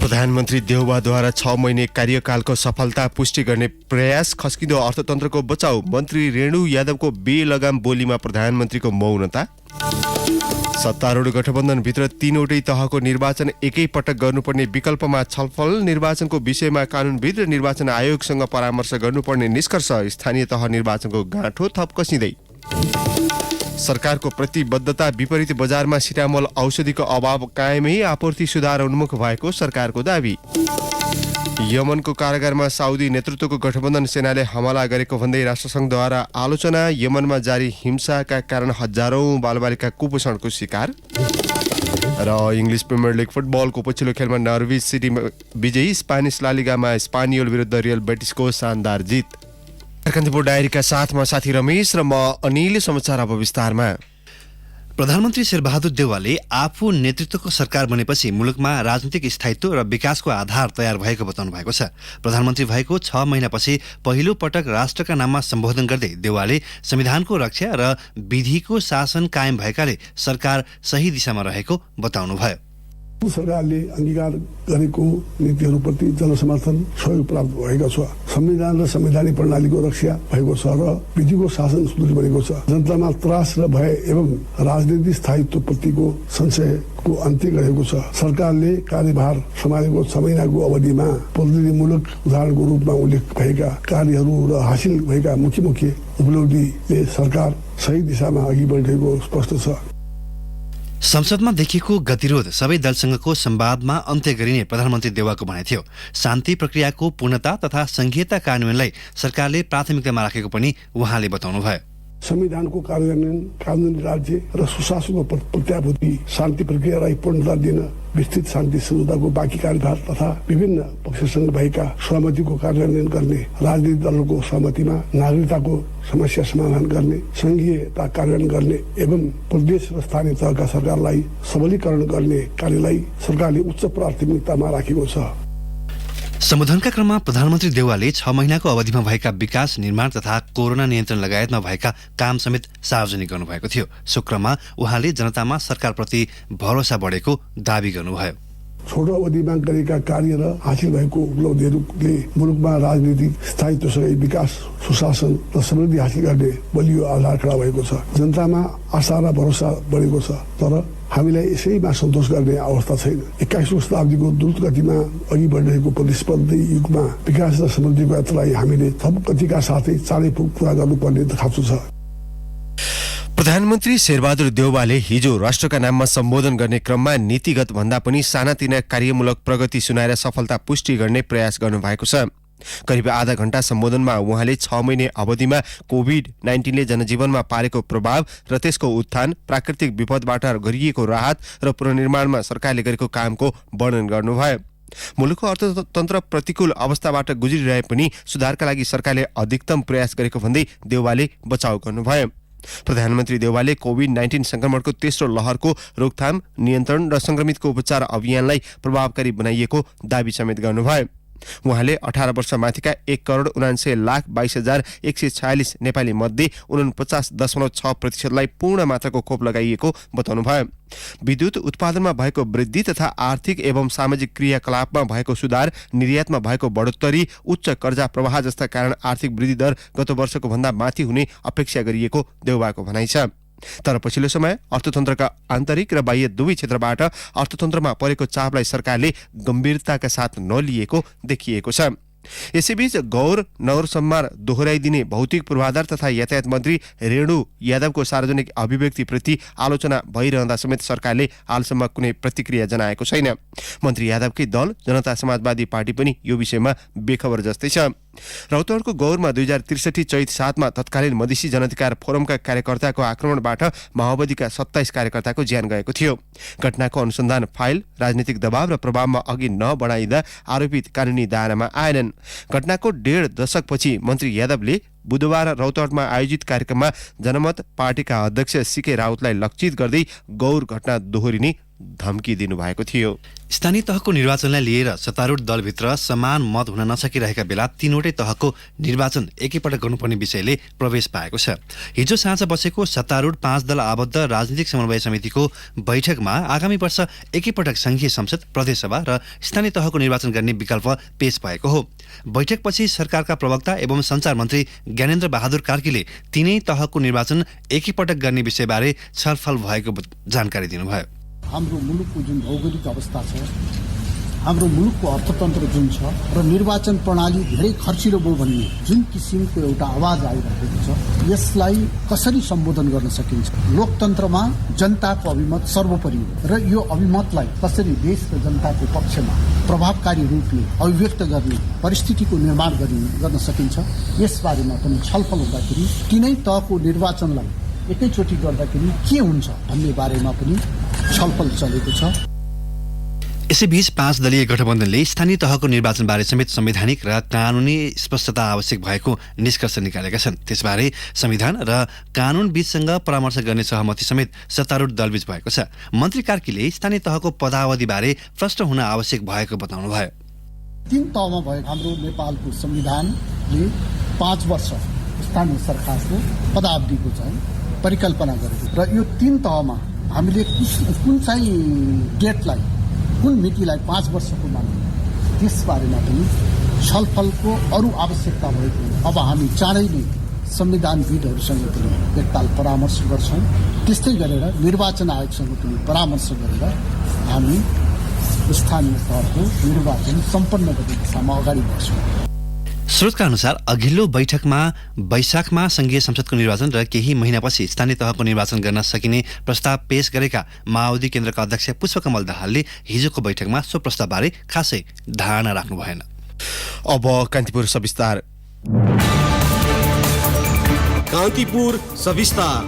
प्रधानमन्त्री देउवाद्वारा 6 महिने कार्यकालको सफलता पुष्टि गर्ने प्रयास, खस्किँदो अर्थतन्त्रको बचाउ, मन्त्री रेणु यादवको बेलगाम बोलीमा प्रधानमन्त्रीको मौनता। सत्तारूढ गठबन्धनभित्र 3वटै तहको निर्वाचन एकै पटक गर्नुपर्ने विकल्पमा छलफल, निर्वाचनको विषयमा कानुनविद र निर्वाचन आयोगसँग परामर्श गर्नुपर्ने निष्कर्ष, स्थानीय तह निर्वाचनको गाँठो थप कसिँदै। सरकारको प्रतिबद्धता विपरीत बजारमा सिटामोल औषधिको अभाव कायमै, आपूर्ति सुधार उन्मुख भएको सरकारको दाबी। यमनको कारागारमा साउदी नेतृत्वको गठबन्धन सेनाले हमला गरेको भन्दै राष्ट्रसङ्घद्वारा आलोचना। यमनमा जारी हिंसाका कारण हजारौं बालबालिका कुपोषणको शिकार। र इङ्ग्लिस प्रिमियर लिग फुटबलको पछिल्लो खेलमा नर्विच सिटी विजयी, स्पेनिस ला लिगामा स्पानियोल विरुद्ध रियल बेटिसको शानदार जित। कान्तिपुर डायरीका साथमा साथी रमेश र म अनिल। समाचार अब विस्तारमा। प्रधानमन्त्री शेरबहादुर देउवाले आफू नेतृत्वको सरकार बनेपछि मुलुकमा राजनीतिक स्थायित्व र विकासको आधार तयार भएको बताउनु भएको छ। प्रधानमन्त्री भएको 6 महिनापछि पहिलो पटक राष्ट्रका नाममा सम्बोधन गर्दै देउवाले संविधानको रक्षा र विधिको शासन कायम भएकाले सरकार सही दिशामा रहेको बताउनुभयो। सरकारले अंगीकार गरेको नीतिहरूप्रति जनसमर्थन सहयोग प्राप्त भएको छ। संविधान र संवैधानिक प्रणालीको रक्षा भएको छ र विधिको शासन सुदृढ बनेको छ। जनतामा त्रास र भय एवं राजनीतिक स्थायित्व प्रतिको संशयको अन्त्य गरेको छ। सरकारले कार्यभार सम्हालेको 6 महिनाको अवधिमा प्रतिनिधिमूलक उदाहरणको रूपमा उल्लेख भएका कार्यहरू र हासिल भएका मुख्य उपलब्धिले सरकार सही दिशामा अघि बढेको स्पष्ट छ। संसदमा देखिएको गतिरोध सबै दलसँगको संवादमा अन्त्य गरिने प्रधानमन्त्री देउवाको भनाइ थियो। शान्ति प्रक्रियाको पूर्णता तथा संघीयता कार्यान्वयनलाई सरकारले प्राथमिकतामा राखेको पनि उहाँले बताउनुभयो। संविधानको कार्यान्वयन, कानुनी राज्य र सुशासनको प्रत्याभूति, शान्ति प्रक्रियालाई पूर्णता दिन, विस्तृत शान्ति सम्झौताको बाँकी कार्यभार तथा विभिन्न पक्षसँग भएका सहमतिको कार्यान्वयन गर्ने, राजनीतिक दलहरूको सहमतिमा नागरिकताको समस्या समाधान गर्ने, संघीयता कार्यान्वयन गर्ने एवं प्रदेश र स्थानीय तहका सरकारलाई सबलीकरण गर्ने कार्यलाई सरकारले उच्च प्राथमिकतामा राखेको छ। सम्बोधनका क्रममा प्रधानमन्त्री देउवाले 6 महिनाको अवधिमा भएका विकास, निर्माण तथा कोरोना नियन्त्रण लगायतमा भएका काम समेत सार्वजनिक गर्नुभएको थियो। शुक्रमा उहाँले जनतामा सरकारप्रति भरोसा बढेको दावी गर्नुभयो। छोटो अवधिमा गरेका कार्य र हासिल भएको उपलब्धिहरूले मुलुकमा राजनीतिक स्थायित्वसँगै विकास, सुशासन र समृद्धि हासिल गर्ने बलियो आधार खडा भएको छ। जनतामा आशा र भरोसा बढेको छ। तर हामीलाई यसैमा सन्तोष गर्ने अवस्था छैन। 21औं शताब्दीको द्रुत गतिमा अघि बढिरहेको प्रतिस्पर्धी युगमा विकास र समृद्धिको यात्रालाई हामीले थप गतिका साथै चाँडै पुरा गर्नुपर्ने खाँचो छ। प्रधानमन्त्री शेरबहादुर देउवाले हिजो राष्ट्रका नाममा सम्बोधन गर्ने क्रममा नीतिगत भन्दा पनि सानातिना कार्यमूलक प्रगति सुनाएर सफलता पुष्टि गर्ने प्रयास गर्नुभएको छ। करिब आधा घण्टा सम्बोधनमा उहाँले 6 महिने अवधिमा कोभिड-19ले जनजीवनमा पारेको प्रभाव र त्यसको उत्थान, प्राकृतिक विपदबाट गरिएको राहत र पुनर्निर्माणमा सरकारले गरेको कामको वर्णन गर्नुभयो। मुलुकको अर्थतन्त्र प्रतिकूल अवस्थाबाट गुज्रिरहे पनि सुधारका लागि सरकारले अधिकतम प्रयास गरेको भन्दै देउवाले बचाउ गर्नुभयो। प्रधानमन्त्री देउवाले कोभिड-19 संक्रमणको तेस्रो लहरको रोकथाम, नियन्त्रण र संक्रमितको उपचार अभियानलाई प्रभावकारी बनाइएको दावी समेत गर्नुभयो। उहाँले 18 वर्ष माथिका 1,79,22,146 नेपाली मध्ये 49.6% पूर्ण मात्राको खोप लगाइएको बताउनुभयो। विद्युत उत्पादनमा भएको वृद्धि तथा आर्थिक एवं सामाजिक क्रियाकलापमा भएको सुधार, निर्यातमा भएको बढोत्तरी, उच्च कर्जा प्रवाह जस्ता कारण आर्थिक वृद्धि दर गत वर्षको भन्दा माथि हुने अपेक्षा गरिएको देउवाको भनाइ छ। तर पछिल्लो समय अर्थतन्त्रका आन्तरिक र बाह्य दुवै क्षेत्रबाट अर्थतन्त्रमा परेको चापलाई सरकारले गम्भीरताका साथ नलिएको देखिएको छ। यसैबीच गौर नगर सम्मार दोहोऱ्याइदिने भौतिक पूर्वाधार तथा यातायात मन्त्री रेणु यादवको सार्वजनिक अभिव्यक्तिप्रति आलोचना भइरहँदा समेत सरकारले हालसम्म कुनै प्रतिक्रिया जनाएको छैन। मन्त्री यादवकै दल जनता समाजवादी पार्टी पनि यो विषयमा बेखबर जस्तै छ। रौतहटको गौरमा 2063 चैत 7 मा तत्कालीन मधेसी जनाधिकार फोरमका कार्यकर्ताको आक्रमणबाट माओवादीका 27 कार्यकर्ताको ज्यान गएको थियो। घटनाको अनुसन्धान फाइल राजनीतिक दबाव र प्रभावमा अघि नबढाइँदा आरोपित कानुनी दायरामा आएनन्। घटनाको 1.5 दशकपछि मन्त्री यादवले बुधबार रौतहटमा आयोजित कार्यक्रममा जनमत पार्टीका अध्यक्ष सीके राउतलाई लक्षित गर्दै गौर घटना दोहोरिने धम्की दिनुभएको थियो। स्थानीय तहको निर्वाचनलाई लिएर सत्तारूढ दलभित्र समान मत हुन नसकिरहेका बेला तीनवटै तहको निर्वाचन एकैपटक गर्नुपर्ने विषयले प्रवेश पाएको छ। हिजो साँझ बसेको सत्तारूढ 5 दल आबद्ध राजनीतिक समन्वय समितिको बैठकमा आगामी वर्ष एकैपटक संघीय संसद, प्रदेशसभा र स्थानीय तहको निर्वाचन गर्ने विकल्प पेश भएको हो। बैठकपछि सरकारका प्रवक्ता एवं सञ्चार मन्त्री ज्ञानेन्द्र बहादुर कार्कीले तीनै तहको निर्वाचन एकैपटक गर्ने विषयबारे छलफल भएको जानकारी दिनुभयो। हाम्रो मुलुकको जुन भौगोलिक अवस्था छ, हाम्रो मुलुकको अर्थतन्त्र जुन छ र निर्वाचन प्रणाली धेरै खर्चिलो भयो भन्ने जुन किसिमको एउटा आवाज आइरहेको छ, यसलाई कसरी सम्बोधन गर्न सकिन्छ? लोकतन्त्रमा जनताको अभिमत सर्वोपरि हो र यो अभिमतलाई कसरी देश र जनताको पक्षमा प्रभावकारी रूपले अभिव्यक्त गर्ने परिस्थितिको निर्माण गर्न सकिन्छ, यसबारेमा पनि छलफल हुँदाखेरि तीनै तहको निर्वाचनलाई एकैचोटि गर्दाखेरि के हुन्छ भन्ने बारेमा पनि छलफल चलेको छ। यसैबीच 5 दलीय गठबन्धनले स्थानीय तहको निर्वाचनबारे समेत संवैधानिक र कानूनी स्पष्टता आवश्यक भएको निष्कर्ष निकालेका छन्। त्यसबारे संविधान र कानून बीचसँग परामर्श गर्ने सहमति समेत सत्तारूढ दलबीच भएको छ। मन्त्री कार्कीले स्थानीय तहको पदावधिबारे प्रष्ट हुन आवश्यक भएको बताउनुभयो। 3 तहमा भएको हाम्रो नेपालको संविधानले 5 वर्ष स्थानीय सरकारको पदावधिको चाहिँ परिकल्पना गरेको र यो 3 तहमा हामीले कुन चाहिँ डेटलाई, कुन मितिलाई 5 वर्षको मान्ने, त्यसबारेमा पनि छलफलको अरू आवश्यकता भएको अब हामी चाँडै नै संविधानविदहरूसँग पनि एकताल परामर्श गर्छौँ। त्यस्तै गरेर निर्वाचन आयोगसँग पनि परामर्श गरेर हामी स्थानीय तहको निर्वाचन सम्पन्न गर्ने दिशामा अगाडि बढ्छौँ। स्रोतका अनुसार अघिल्लो बैठकमा वैशाखमा संघीय संसदको निर्वाचन र केही महिनापछि स्थानीय तहको निर्वाचन गर्न सकिने प्रस्ताव पेश गरेका माओवादी केन्द्रका अध्यक्ष पुष्पकमल दाहालले हिजोको बैठकमा सो प्रस्तावबारे खासै धारणा राख्नु भएन। अब कान्तिपुर सविस्तार। कान्तिपुर सविस्तार।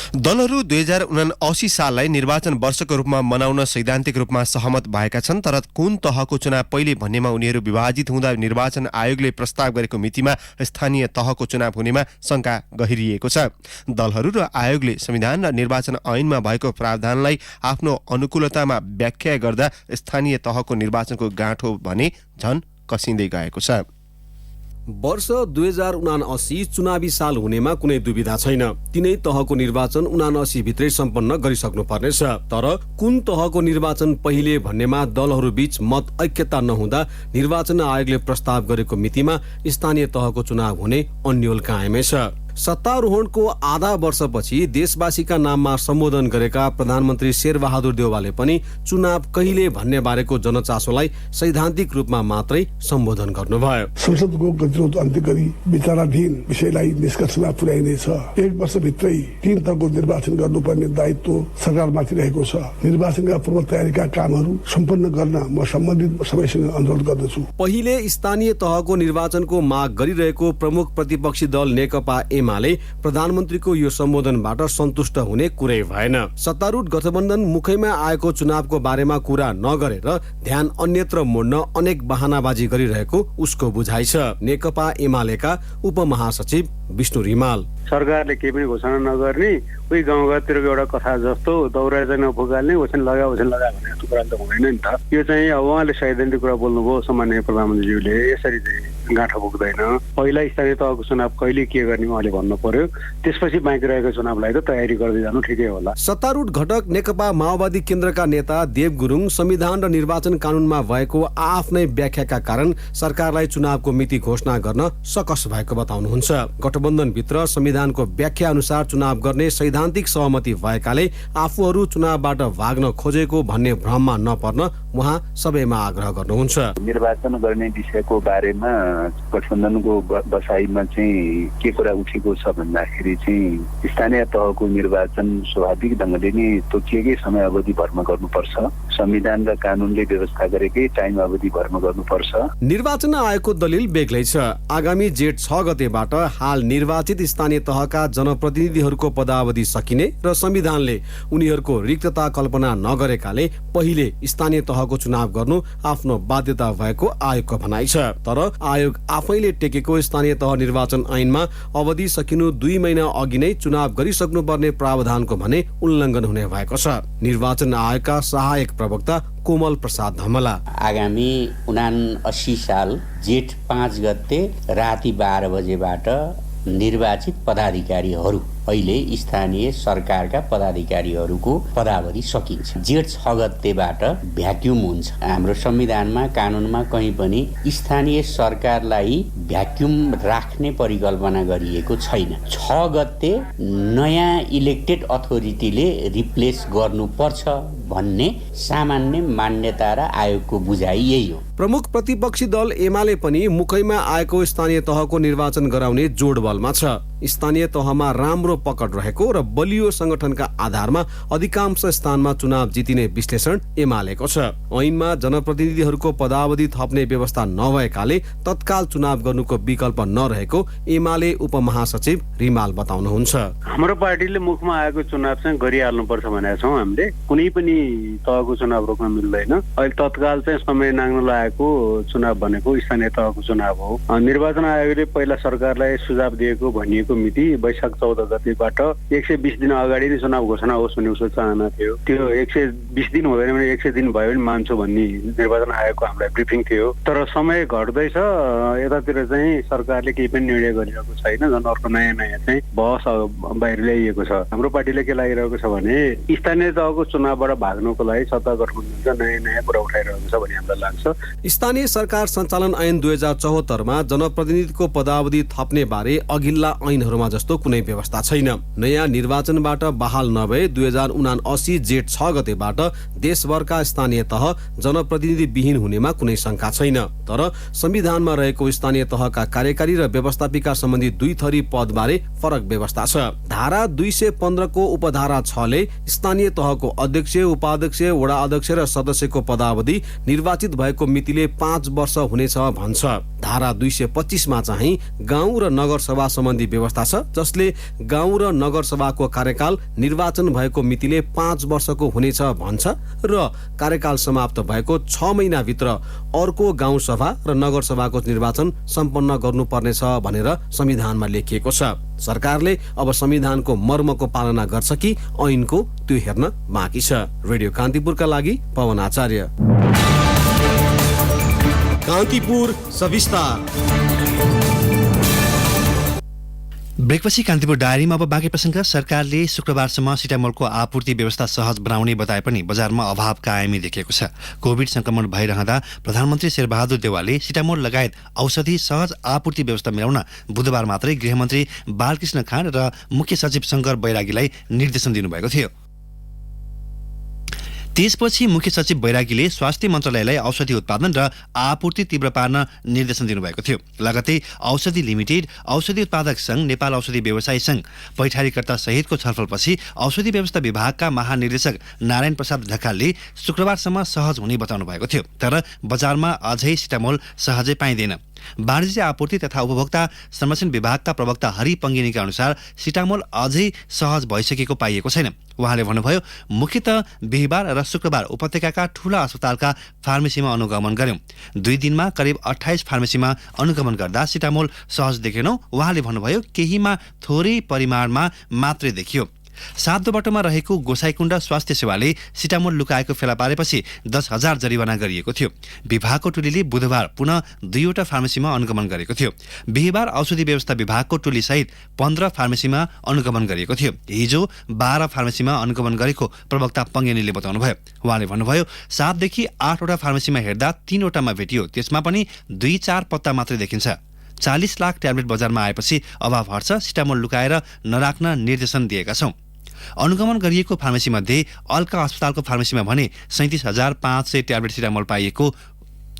दलहरू 2079 साललाई निर्वाचन वर्षको रूपमा मनाउन सैद्धान्तिक रूपमा सहमत भएका छन्, तर कुन तहको चुनाव पहिले भन्नेमा उनीहरू विभाजित हुँदा निर्वाचन आयोगले प्रस्ताव गरेको मितिमा स्थानीय तहको चुनाव हुनेमा शंका गहिरिएको छ। दलहरू र आयोगले संविधान र निर्वाचन ऐनमा भएको प्रावधानलाई आफ्नो अनुकूलतामा व्याख्या गर्दा स्थानीय तहको निर्वाचनको गाँठो भने झन कसिँदै गएको छ। वर्ष 2079 चुनावी साल हुनेमा कुनै दुविधा छैन। तीनै तहको निर्वाचन 79 भित्रै सम्पन्न गरिसक्नु पर्नेछ। तर कुन तहको निर्वाचन पहिले भन्नेमा दलहरू बीच मत ऐक्यता नहुँदा निर्वाचन आयोगले प्रस्ताव गरेको मितिमा स्थानीय तहको चुनाव हुने अन्यल कायमै छ। सत्तारोहणको आधा वर्षपछि देशवासीका नाममा सम्बोधन गरेका प्रधानमन्त्री शेरबहादुर देउवाले पनि चुनाव कहिले भन्ने बारेको जनचासोलाई सैद्धान्तिक रूपमा मात्रै सम्बोधन गर्नुभयो। संसदको गतिरोध अन्त्य गरी विचाराधीन विषयलाई निष्कर्षमा पुर्याइनेछ। 1 वर्षभित्रै 3 तहको निर्वाचन गर्नुपर्ने दायित्व सरकारमाथि रहेको छ। निर्वाचनका पूर्व तयारीका कामहरू सम्पन्न गर्न म सम्बन्धित सबैसँग अनुरोध गर्दछु। पहिले स्थानीय तहको निर्वाचनको माग गरिरहेको प्रमुख प्रतिपक्षी दल नेकपा एमाले प्रधानमन्त्रीको यो सम्बोधनबाट सन्तुष्ट हुने कुरै भएन। सत्तारूढ गठबन्धन मुखैमा आएको चुनावको बारेमा कुरा नगरेर ध्यान अन्यत्र मोड्न अनेक बहानाबाजी गरिरहेको उसको बुझाइ छ। नेकपा एमालेका उपमहासचिव विष्णु रिमाल, सरकारले केही पनि घोषणा नगर्ने, कोही गाउँघरतिरको एउटा कथा जस्तो दौरा चाहिँ नफुकाल्ने, ओछ्यान लगा भन्ने जस्तो कुरा त हुँदैन नि त। यो चाहिँ अब उहाँले सैद्धान्तिक कुरा बोल्नुभयो सामान्य प्रधानमन्त्रीज्यूले, यसरी चाहिँ गाँठो पुग्दैन। पहिला स्थानीय तहको चुनाव कहिले के गर्ने उहाँले भन्नु पर्यो, त्यसपछि बाँकी रहेको चुनावलाई त तयारी गर्दै जानु ठिकै होला। सत्तारूढ घटक नेकपा माओवादी केन्द्रका नेता देव गुरुङ संविधान र निर्वाचन कानूनमा भएको आफ्नै व्याख्याका कारण सरकारलाई चुनावको मिति घोषणा गर्न सकस भएको बताउनुहुन्छ। गठबन्धनभित्र संविधानको व्याख्या अनुसार चुनाव गर्ने सैद्धान्तिक सहमति भएकाले आफूहरू चुनावबाट भाग्न खोजेको भन्ने भ्रममा नपर्न उहाँ सबैमा आग्रह गर्नुहुन्छ। निर्वाचन गर्ने विषयको बारेमा गठबन्धनको बसाइमा चाहिँ के कुरा उठेको छ भन्दाखेरि चाहिँ स्थानीय तहको निर्वाचन स्वाभाविक ढङ्गले नै तोकिएकै समय अवधि भरमा गर्नुपर्छ। संविधान र कानूनले व्यवस्था गरेकै टाइम अवधि भरमा गर्नुपर्छ। निर्वाचन आयोगको दलिल बेग्लै छ। आगामी जेठ 6 गतेबाट हाल निर्वाचित स्थानीय तहका जनप्रतिनिधिहरूको पदावधि सकिने र संविधानले उनीहरूको रिक्तता कल्पना नगरेकाले पहिले स्थानीय तहको चुनाव गर्नु आफ्नो बाध्यता भएको आयोगको भनाइ छ। तर आयोग आफैले टेकेको स्थानीय तह निर्वाचन ऐनमा अवधि सकिनु 2 महिना अघि नै चुनाव गरिसक्नुपर्ने प्रावधानको भने उल्लङ्घन हुने भएको छ। निर्वाचन आयोगका सहायक प्रवक्ता कोमल प्रसाद धमला आगामी 79 साल जेठ 5 गते राति 12 बजेबाट निर्वाचित पदाधिकारीहरू अहिले स्थानीय सरकारका पदाधिकारीहरूको पदावधि सकिन्छ। जेठ 6 गतेबाट भ्याक्युम हुन्छ। हाम्रो संविधानमा कानुनमा कहीँ पनि स्थानीय सरकारलाई भ्याक्युम राख्ने परिकल्पना गरिएको छैन। 6 गते नयाँ इलेक्टेड अथोरिटीले रिप्लेस गर्नुपर्छ भन्ने सामान्य मान्यता र आयोगको बुझाइ यही हो। प्रमुख प्रतिपक्षी दल एमाले पनि मुखैमा आएको स्थानीय तहको निर्वाचन गराउने जोडबलमा छ। स्थानीय तहमा राम्रो पकड रहेको र बलियो संगठनका आधारमा अधिकांश स्थानमा चुनाव जितिने विश्लेषण एमालेको छ। ऐनमा जनप्रतिनिधिहरूको पदावधि थप्ने व्यवस्था नभएकाले तत्काल चुनाव गर्नुको विकल्प नरहेको एमाले उपमहासचिव रिमाल बताउनुहुन्छ। हाम्रो पार्टीले मुखमा आएको चुनाव चाहिँ गरिहाल्नुपर्छ भनेका छौँ। हामीले कुनै पनि तहको चुनाव रोक्न मिल्दैन। अहिले तत्काल चाहिँ समय नाग्न लागेको चुनाव भनेको स्थानीय तहको चुनाव हो। निर्वाचन आयोगले पहिला सरकारलाई सुझाव दिएको भनिएको मिति वैशाख 14 गतेबाट 120 दिन अगाडि नै चुनाव घोषणा होस् भन्ने उसको चाहना थियो। त्यो 120 दिन हुँदैन भने 100 दिन भयो भने मान्छु भन्ने निर्वाचन आयोगको हामीलाई ब्रिफिङ थियो। तर समय घट्दैछ। यतातिर चाहिँ सरकारले केही पनि निर्णय गरिरहेको छैन। झन् अर्को नयाँ चाहिँ बहस बाहिर ल्याइएको छ। हाम्रो पार्टीले के लागिरहेको छ भने स्थानीय तहको चुनावबाट भाग्नुको लागि सत्ता गठबन्धनका नयाँ कुरा उठाइरहेको छ भन्ने हामीलाई लाग्छ। स्थानीय सरकार सञ्चालन ऐन 2074 मा जनप्रतिनिधिको पदावधि थप्ने बारे अघिल्ला ऐनहरूमा जस्तो कुनै व्यवस्था छैन। नयाँ निर्वाचनबाट बहाल नभए 2079 जेठ 6 गतेबाट देशभरका स्थानीय तह जनप्रतिनिधि विहीन हुनेमा कुनै शंका छैन। तर संविधानमा रहेको स्थानीय तहका कार्यकारी र व्यवस्थापिका सम्बन्धी 2 थरी पदबारे फरक व्यवस्था छ। धारा 215 को उपधारा 6 ले स्थानीय तहको अध्यक्ष, उपाध्यक्ष, वडा अध्यक्ष र सदस्यको पदावधि निर्वाचित भएको मितिले 5 वर्ष हुनेछ भन्छ। धारा 225 मा चाहिँ गाउँ र नगर सभा सम्बन्धी व्यवस्था छ, जसले गाउँ र नगर सभाको कार्यकाल निर्वाचन भएको मितिले 5 वर्षको हुनेछ भन्छ र कार्यकाल समाप्त भएको 6 महिनाभित्र अर्को गाउँ सभा र नगर सभाको निर्वाचन सम्पन्न गर्नुपर्नेछ भनेर संविधानमा लेखिएको छ। सरकारले अब संविधानको मर्मको पालना गर्छ कि ऐनको त्यो हेर्न बाँकी छ। रेडियो कान्तिपुरका लागि पवन आचार्य। कान्तिपुर सविस्तार। ब्रेकपछि कान्तिपुर डायरीमा अब बाँकी प्रसङ्ग। सरकारले शुक्रबारसम्म सिटामोलको आपूर्ति व्यवस्था सहज बनाउने बताए पनि बजारमा अभाव कायमी देखिएको छ। कोभिड संक्रमण भइरहँदा प्रधानमन्त्री शेरबहादुर देउवाले सिटामोल लगायत औषधि सहज आपूर्ति व्यवस्था मिलाउन बुधबार मात्रै गृहमन्त्री बालकृष्ण खाँड र मुख्य सचिव शङ्कर बैरागीलाई निर्देशन दिनुभएको थियो। त्यसपछि मुख्य सचिव बैरागीले स्वास्थ्य मन्त्रालयलाई औषधि उत्पादन र आपूर्ति तीव्र पार्न निर्देशन दिनुभएको थियो। लगतै औषधि लिमिटेड, औषधि उत्पादक संघ, नेपाल औषधि व्यवसायी संघ, पैठारीकर्ता सहितको छलफलपछि औषधि व्यवस्था विभागका महानिर्देशक नारायण प्रसाद ढकालले शुक्रबारसम्म सहज हुने बताउनु भएको थियो। तर बजारमा अझै सिटामोल सहजै पाइँदैन। वाणिज्य आपूर्ति तथा उपभोक्ता संरक्षण विभागका प्रवक्ता हरि पङ्गिनीका अनुसार सिटामोल अझै सहज भइसकेको पाइएको छैन। उहाँले भन्नुभयो, मुख्यतः बिहिबार र शुक्रबार उपत्यकाका ठूला अस्पतालका फार्मेसीमा अनुगमन गर्यौं। 2 दिनमा करिब 28 फार्मेसीमा अनुगमन गर्दा सिटामोल सहज देखेनौं। उहाँले भन्नुभयो, केहीमा थोरै परिमाणमा मात्रै देखियो। 7 बाटोमा रहेको गोसाईकुण्ड स्वास्थ्य सेवाले सिटामोल लुकाएको फेला पारेपछि 10,000 जरिवाना गरिएको थियो। विभागको टोलीले बुधबार पुनः 2वटा फार्मेसीमा अनुगमन गरेको थियो। बिहिबार औषधि व्यवस्था विभागको टोली सहित 15 फार्मेसीमा अनुगमन गरिएको थियो। हिजो 12 फार्मेसीमा अनुगमन गरेको प्रवक्ता पङ्गेनीले बताउनुभयो। उहाँले भन्नुभयो, 7 देखि 8वटा फार्मेसीमा हेर्दा 3वटामा भेटियो, त्यसमा पनि 2-4 पत्ता मात्रै देखिन्छ। 40 लाख ट्याब्लेट बजारमा आएपछि अभाव हट्छ। सिटामोल लुकाएर नराख्न निर्देशन दिएका छौं। अनुगमन गरिएको फार्मेसी मध्ये अल्का अस्पतालको फार्मेसीमा भने 37,500 ट्याब्लेट सिटामोल पाइएको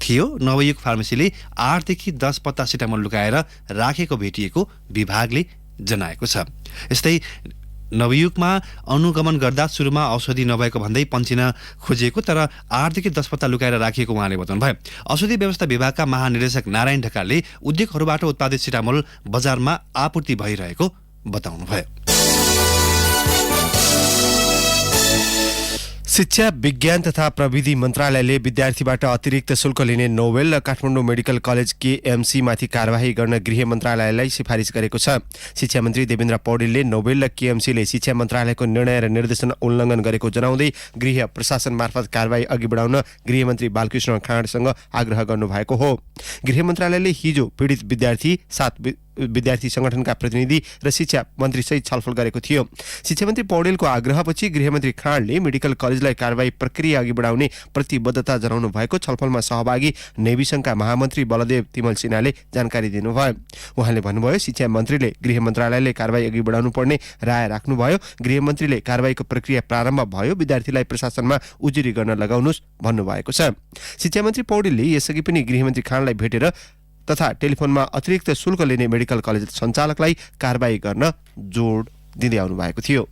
थियो। नवयुग फार्मेसीले 8 देखि 10 पत्ता सिटामोल लुकाएर राखेको भेटिएको विभागले जनाएको छ। यस्तै नवयुगमा अनुगमन गर्दा सुरुमा औषधि नभएको भन्दै पन्चिन खोजिएको तर 8 देखि 10 पत्ता लुकाएर राखिएको उहाँले बताउनुभयो। औषधि व्यवस्था विभागका महानिर्देशक नारायण ढकालले उद्योगहरूबाट उत्पादित सिटामोल बजारमा आपूर्ति भइरहेको बताउनुभयो। शिक्षा विज्ञान तथा प्रविधि मन्त्रालयले विद्यार्थीबाट अतिरिक्त शुल्क लिने नोबेल र काठमाडौँ मेडिकल कलेज KMC माथि कारवाही गर्न गृह मन्त्रालयलाई सिफारिस गरेको छ। शिक्षा मन्त्री देवेन्द्र पौडेलले नोबेल र KMCले शिक्षा मन्त्रालयको निर्णय र निर्देशन उल्लङ्घन गरेको जनाउँदै गृह प्रशासन मार्फत कारवाही अघि बढाउन गृहमन्त्री बालकृष्ण खाँडसँग आग्रह गर्नुभएको हो। गृह मन्त्रालयले हिजो पीडित विद्यार्थी 7 विद्यार्थी संगठनका प्रतिनिधि र शिक्षा मन्त्रीसहित छलफल गरेको थियो। शिक्षा मन्त्री पौडेलको आग्रहपछि गृहमन्त्री खाँडले मेडिकल कलेजलाई कारवाही प्रक्रिया अघि बढाउने प्रतिबद्धता जनाउनु भएको छलफलमा सहभागी नेभी संघका महामन्त्री बलदेव तिमल सिन्हाले जानकारी दिनुभयो। उहाँले भन्नुभयो, शिक्षा मन्त्रीले गृह मन्त्रालयले कारवाही अघि बढाउनु पर्ने राय राख्नुभयो। गृहमन्त्रीले कारवाहीको प्रक्रिया प्रारम्भ भयो, विद्यार्थीलाई प्रशासनमा उजुरी गर्न लगाउनुस् भन्नुभएको छ। शिक्षा मन्त्री पौडेलले यसअघि पनि गृहमन्त्री खाँडलाई भेटेर तथा टेलिफोनमा अतिरिक्त शुल्क लिने मेडिकल कलेज सञ्चालकलाई कारवाही गर्न जोड दिँदै आउनु भएको थियो।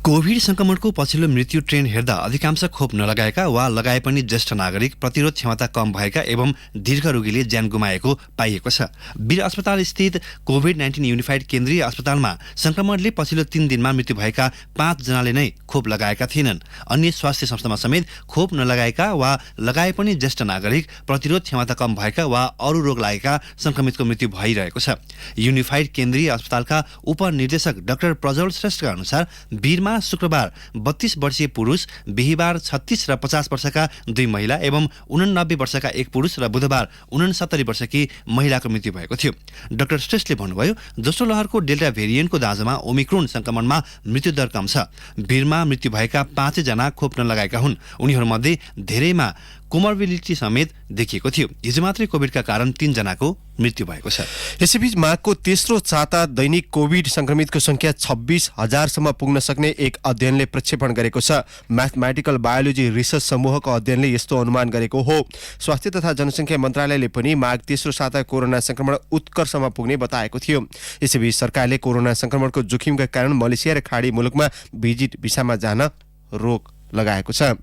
कोभिड संक्रमणको पछिल्लो मृत्यु ट्रेन्ड हेर्दा अधिकांश खोप नलगाएका वा लगाए पनि ज्येष्ठ नागरिक, प्रतिरोध क्षमता कम भएका एवं दीर्घ रोगीले ज्यान गुमाएको पाइएको छ। वीर अस्पताल स्थित कोभिड-19 युनिफाइड केन्द्रीय अस्पतालमा संक्रमणले पछिल्लो 3 दिनमा मृत्यु भएका 5 जनाले नै खोप लगाएका थिएनन्। अन्य स्वास्थ्य संस्थामा समेत खोप नलगाएका वा लगाए पनि ज्येष्ठ नागरिक, प्रतिरोध क्षमता कम भएका वा अरू रोग लागेका संक्रमितको मृत्यु भइरहेको छ। युनिफाइड केन्द्रीय अस्पतालका उपनिर्देशक डाक्टर प्रज्वल श्रेष्ठका अनुसार वीरमा शुक्रबार 32 वर्षीय पुरुष, बिहिबार 36 र 50 वर्षका 2 महिला एवं 89 वर्षका 1 पुरुष र बुधबार 69 वर्षकी महिलाको मृत्यु भएको थियो। डाक्टर श्रेष्ठले भन्नुभयो, दोस्रो लहरको डेल्टा भेरिएन्टको दाँजोमा ओमिक्रोन संक्रमणमा मृत्युदर कम छ। वीरमा मृत्यु भएका 5 जना खोप नलगाएका हुन्। उनीहरूमध्ये धेरैमा कोमर्बिडिटी समेत देखिएको थियो। हिजो मात्रै कोभिडका कारण 3 जनाको मृत्यु भएको छ। यसैबीच माघको तेस्रो साता दैनिक कोभिड संक्रमितको संख्या 26,000 सम्म पुग्न सक्ने एक अध्ययनले प्रक्षेपण गरेको छ। म्याथमेटिकल बायोलोजी रिसर्च समूहको अध्ययनले यस्तो अनुमान गरेको हो। स्वास्थ्य तथा जनसङ्ख्या मन्त्रालयले पनि माघ तेस्रो साता कोरोना संक्रमण उत्कर्षमा पुग्ने बताएको थियो। यसैबीच सरकारले कोरोना संक्रमणको जोखिमका कारण मलेसिया र खाडी मुलुकमा भिजिट भिसामा जान रोक लगाएको छ।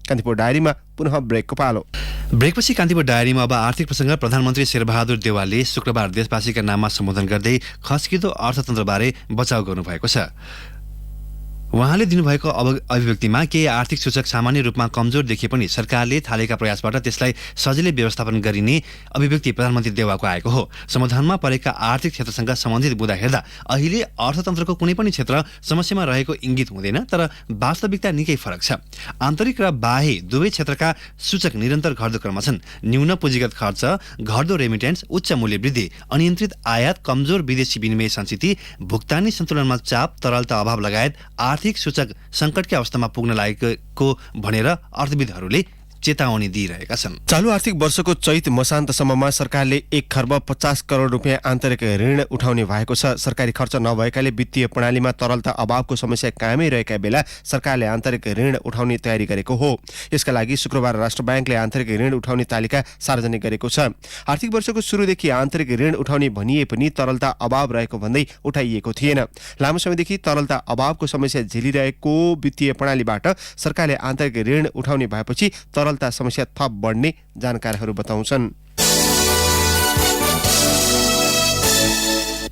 कान्तिपुर डायरीमा पुनः ब्रेकको पालो। ब्रेकपछि कान्तिपुर डायरीमा अब आर्थिक प्रसङ्ग। प्रधानमन्त्री शेरबहादुर देवालले शुक्रबार देशवासीका नाममा सम्बोधन गर्दै खस्किँदो अर्थतन्त्रबारे बचाउ गर्नुभएको छ। उहाँले दिनुभएको अभिव्यक्तिमा केही आर्थिक सूचक सामान्य रूपमा कमजोर देखिए पनि सरकारले थालेका प्रयासबाट त्यसलाई सजिलै व्यवस्थापन गरिने अभिव्यक्ति प्रधानमन्त्री देवाको आएको हो। समाधानमा परेका आर्थिक क्षेत्रसँग सम्बन्धित बुँदा हेर्दा अहिले अर्थतन्त्रको कुनै पनि क्षेत्र समस्यामा रहेको इङ्गित हुँदैन, तर वास्तविकता निकै फरक छ। आन्तरिक र बाह्य दुवै क्षेत्रका सूचक निरन्तर घट्दो क्रममा छन्। न्यून पुँजीगत खर्च, घट्दो रेमिटेन्स, उच्च मूल्य वृद्धि, अनियन्त्रित आयात, कमजोर विदेशी विनिमय संस्थिति, भुक्तानी सन्तुलनमा चाप, तरलता अभाव लगायत आर्थिक सूचक सङ्कटकै अवस्थामा पुग्न लागेको भनेर अर्थविदहरूले चेतावनी दिइरहेका छन्। चालू आर्थिक वर्षको चैत मसान्तसम्ममा सरकारले 1 खर्ब 50 करोड रुपियाँ आन्तरिक ऋण उठाउने भएको छ। सरकारी खर्च नभएकाले वित्तीय प्रणालीमा तरलता अभावको समस्या कायमै रहेका बेला सरकारले आन्तरिक ऋण उठाउने तयारी गरेको हो। यसका लागि शुक्रबार राष्ट्र ब्याङ्कले आन्तरिक ऋण उठाउने तालिका सार्वजनिक गरेको छ। आर्थिक वर्षको सुरुदेखि आन्तरिक ऋण उठाउने भनिए पनि तरलता अभाव रहेको भन्दै उठाइएको थिएन। लामो समयदेखि तरलता अभावको समस्या झेलिरहेको वित्तीय प्रणालीबाट सरकारले आन्तरिक ऋण उठाउने भएपछि तरलता समस्या थप बढ्ने जानकारहरू बताउँछन्।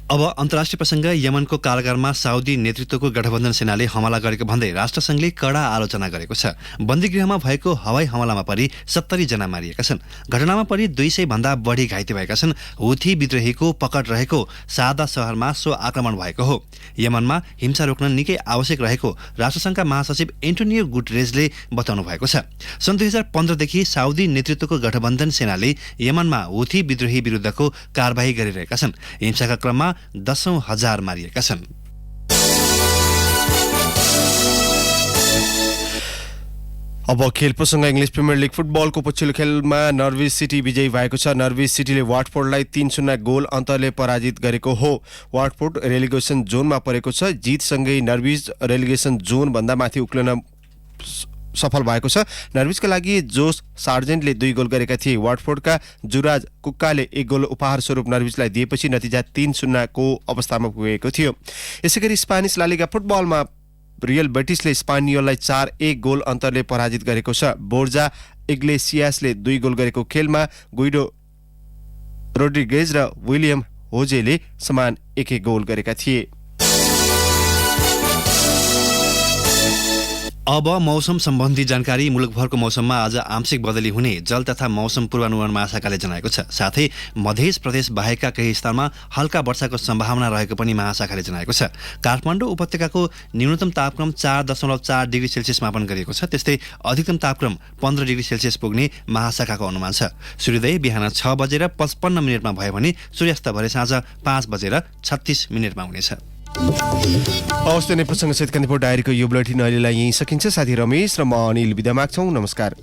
अब अन्तर्राष्ट्रिय प्रसङ्ग। यमनको कारागारमा साउदी नेतृत्वको गठबन्धन सेनाले हमला गरेको भन्दै राष्ट्रसङ्घले कडा आलोचना गरेको छ। बन्दीगृहमा भएको हवाई हमलामा परि 70 जना मारिएका छन्। घटनामा परि 200 भन्दा बढी घाइते भएका छन्। हुथी विद्रोहीको पकड रहेको सादा शहरमा सो आक्रमण भएको हो। यमनमा हिंसा रोक्न निकै आवश्यक रहेको राष्ट्रसङ्घका महासचिव एन्टोनियो गुटरेजले बताउनु भएको छ। सन् 2015 देखि साउदी नेतृत्वको गठबन्धन सेनाले यमनमा हुथी विद्रोही विरुद्धको कारबाही गरिरहेका छन्। हिंसाका क्रममा 10,000 मारिएका छन्। अब खेल प्रसङ्ग। इङ्ग्लिस प्रिमियर लिग फुटबलको पछिल्लो खेलमा नर्विच सिटी विजयी भएको छ। नर्विच सिटीले वाटफोर्डलाई 3-0 गोल अन्तरले पराजित गरेको हो। वाटफोर्ड रेलिगेसन जोनमा परेको छ। जितसँगै नर्विच रेलिगेसन जोनभन्दा माथि उक्लन सफल भएको छ। नर्विचका लागि जोस सार्जेन्टले 2 गोल गरेका थिए। वाटफोर्डका जुराज कुक्काले 1 गोल उपहार स्वरूप नर्विचलाई दिएपछि नतिजा 3-0 को अवस्थामा पुगेको थियो। यसैगरी स्पेनिस ला लिगा फुटबलमा रियल बेटिसले स्पानियोललाई 4-1 गोल अन्तरले पराजित गरेको छ। बोर्जा इग्लेसियासले 2 गोल गरेको खेलमा गुइडो रोड्रिगेज र विलियम होजेले समान 1-1 गोल गरेका थिए। अब मौसम सम्बन्धी जानकारी। मुलुकभरको मौसममा आज आंशिक बदली हुने जल तथा मौसम पूर्वानुमान महाशाखाले जनाएको छ। साथै मध्य प्रदेश बाहेकका केही स्थानमा हल्का वर्षाको सम्भावना रहेको पनि महाशाखाले जनाएको छ। काठमाडौँ उपत्यकाको न्यूनतम तापक्रम 4.4 डिग्री सेल्सियस मापन गरिएको छ। त्यस्तै अधिकतम तापक्रम 15 डिग्री सेल्सियस पुग्ने महाशाखाको अनुमान छ। सूर्योदय बिहान 6:55 भयो भने सूर्यास्त भरे साँझ 5:36 हुनेछ। हवस् त नै प्रसङ्गसहित कान्तिपुर डायरीको यो बुलेटिन अहिलेलाई यहीँ सकिन्छ। साथी रमेश र म अनिल बिदा माग्छौँ। नमस्कार।